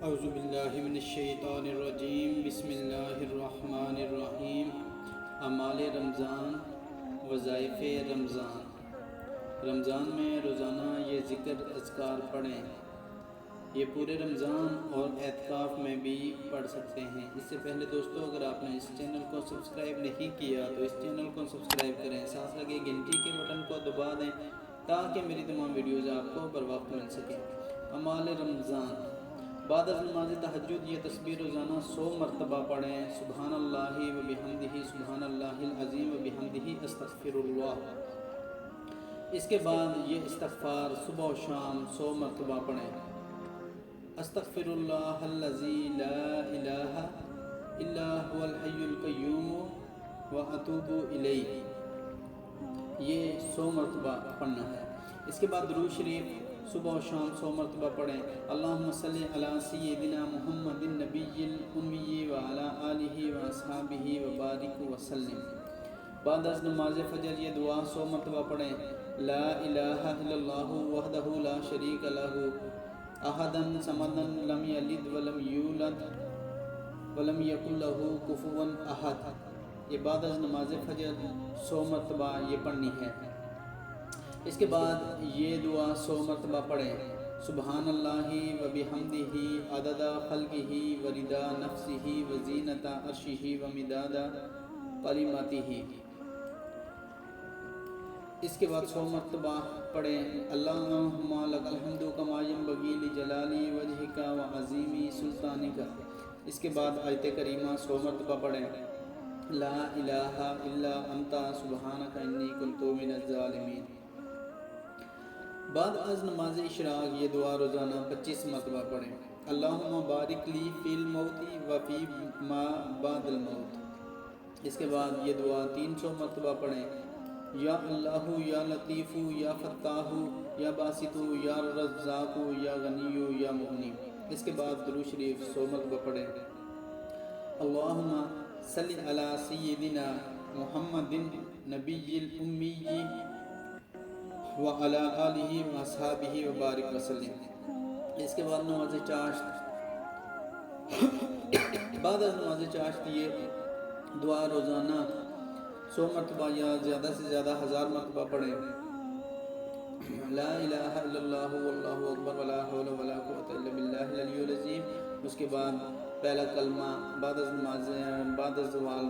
اعوذ باللہ من الشیطان الرجیم بسم اللہ الرحمن الرحیم اعمال رمضان وظائف رمضان رمضان میں روزانہ یہ ذکر اذکار پڑھیں۔ یہ پورے رمضان اور اعتکاف میں بھی پڑھ سکتے ہیں۔ اس سے پہلے دوستو، اگر آپ نے اس چینل کو سبسکرائب نہیں کیا تو اس چینل کو سبسکرائب کریں، ساتھ لگے گھنٹی کے بٹن کو دبا دیں تاکہ میری تمام ویڈیوز آپ کو بر وقت مل سکیں۔ اعمال رمضان: بعد از نماز تہجد یہ تسبیح روزانہ 100 مرتبہ پڑھیں۔ سبحان اللہ و بحمدہ، سبحان اللہ العظیم و بحمدہ، استغفر اللہ۔ اس کے بعد یہ استغفار صبح و شام 100 مرتبہ پڑھیں۔ استغفر اللہ الذی لا الہ الا هو الحی القیوم واتوب الیہ، یہ 100 مرتبہ پڑھنا ہے۔ اس کے بعد درود شریف صبح و شام 100 مرتبہ پڑھیں۔ اللہم صلی علی سیدنا محمد النبی الامی وعلی آلہ واصحابہ وبارک وسلم۔ بعد از نماز فجر یہ دعا 100 مرتبہ پڑھیں۔ لا الہ الا اللہ وحدہ لا شریک لہ احد صمد لم یلد ولم یولد ولم یکن لہ کفوا احد، یہ بعد از نماز فجر 100 مرتبہ یہ پڑھنی ہے۔ اس کے بعد یہ دعا 100 مرتبہ پڑھیں۔ سبحان اللہ و بحمدہ عدد خلقہ و رضا نفسہ و زینت عرشہ و مداد کلماتہ۔ اس کے بعد 100 مرتبہ پڑھیں۔ اللہم لک الحمد کما ینبغی لجلال وجہک و عظیم سلطانک۔ اس کے بعد آیت کریمہ 100 مرتبہ پڑھیں۔ لا الہ الا انت سبحانک انی کنت من الظالمین۔ بعد از نماز اشراق یہ دعا روزانہ 25 مرتبہ پڑھیں۔ اللہم بارک لی فی الموت و فی ما بعد الموت۔ اس کے بعد یہ دعا 300 مرتبہ پڑھیں۔ یا اللہ یا لطیف یا فتاح یا باسط یا رزاق یا غنی یا مغنی۔ اس کے بعد درود شریف 100 مرتبہ پڑھیں۔ اللہم صلی علی سیدنا محمد نبی الامی وعلی آلہ واصحابہ وبارک وسلم۔ اس کے بعد نماز چاشت، بعد از نماز چاشت یہ دعا روزانہ 100 مرتبہ یا زیادہ سے زیادہ 1000 مرتبہ پڑھیں۔ لا الہ الا اللہ واللہ اکبر ولا حول ولا قوت الا باللہ العلی العظیم۔ اس کے بعد پہلا کلمہ بعد از نماز بعد از زوال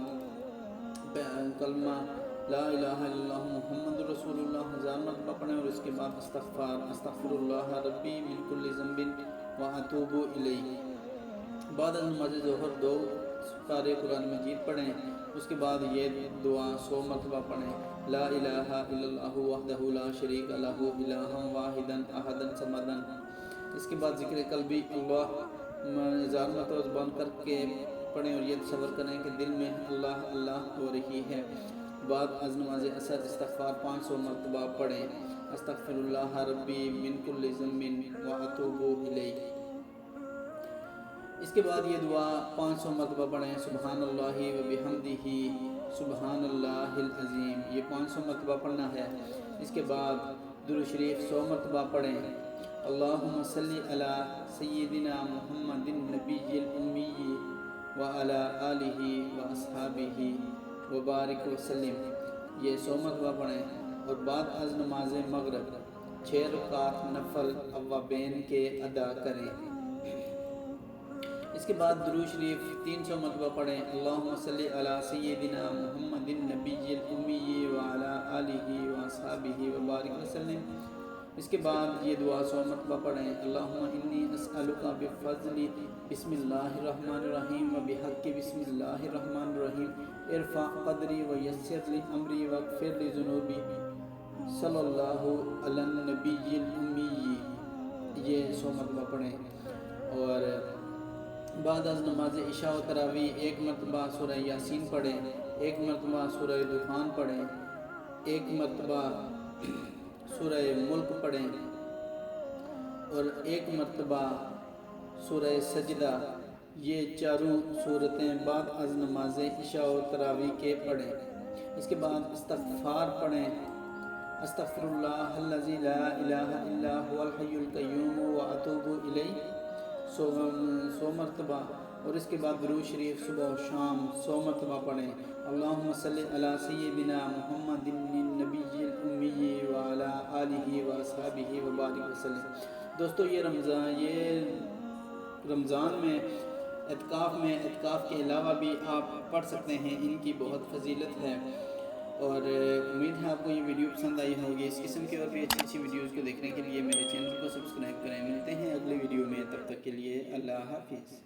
کلمہ لا الہ الا اللہ محمد رسول اللہ 1000 مرتبہ پڑھیں، اور اس کے بعد استغفار استغفر اللہ ربی من کل ذنب واتوب الیہ۔ بعد از نماز ظہر 2 سپارے قرآن مجید پڑھیں۔ اس کے بعد یہ دعا 100 مرتبہ پڑھیں۔ لا الہ الا اللہ وحدہ لا شریک لہ الہ واحدا احد صمد۔ اس کے بعد ذکر قلبی اللہ 1000 مرتبہ زبان کر کے پڑھیں، اور یہ تصور کریں کہ دل میں اللہ اللہ ہو رہی ہے۔ بعد از نماز عصر استغفار 500 مرتبہ پڑھیں۔ استغفر اللہ ربی من کل ذنب واتوب الیہ۔ اس کے بعد یہ دعا 500 مرتبہ پڑھیں۔ سبحان اللہ و بحمدہ سبحان اللہ العظیم، یہ 500 مرتبہ پڑھنا ہے۔ اس کے بعد درود شریف 100 مرتبہ پڑھیں۔ اللہم صلی علی سیدنا محمد النبی الامی وعلی آلہ واصحابہ وبارک وسلم، یہ 100 مرتبہ پڑھیں۔ اور بعد از نماز مغرب 6 رکعات نفل اوابین کے ادا کریں۔ اس کے بعد درود شریف 300 مرتبہ پڑھیں۔ اللہم صلی علی سیدنا محمد النبی الامی وعلی آلہ واصحابہ وبارک وسلم۔ اس کے بعد یہ دعا 100 مرتبہ پڑھیں۔ اللہم انی اسألک بفضل بسم اللہ الرحمن الرحیم و بحق بسم اللہ الرحمن الرحیم ارفع قدری ویسر لی امری واغفر لی ذنوبی صلی اللہ علی النبی الامی، یہ 100 مرتبہ پڑھیں۔ اور بعد از نماز عشاء و تراویح 1 مرتبہ سورہ یاسین پڑھیں، 1 مرتبہ سورہ دخان پڑھیں، 1 مرتبہ سورہ ملک پڑھیں، اور 1 مرتبہ سورہ سجدہ۔ یہ چاروں صورتیں بعد از نماز عشاء و تراویح کے پڑھیں۔ اس کے بعد استغفار پڑھیں۔ استغفر اللہ الذی لا الہ الا هو الحی القیوم واتوب الیہ 100 مرتبہ، اور اس کے بعد درود شریف صبح و شام 100 مرتبہ پڑھیں۔ اللہم صلی علی سیدنا محمد النبی الامی وعلی آلہ واصحابہ وبارک وسلم۔ دوستو یہ رمضان میں اعتکاف کے علاوہ بھی آپ پڑھ سکتے ہیں، ان کی بہت فضیلت ہے، اور امید ہے آپ کو یہ ویڈیو پسند آئی ہوگی۔ اس قسم کی اور بھی اچھی ویڈیوز کو دیکھنے کے لیے میرے چینل کو سبسکرائب کریں۔ ملتے ہیں اگلے ویڈیو میں، تب تک کے لیے اللہ حافظ۔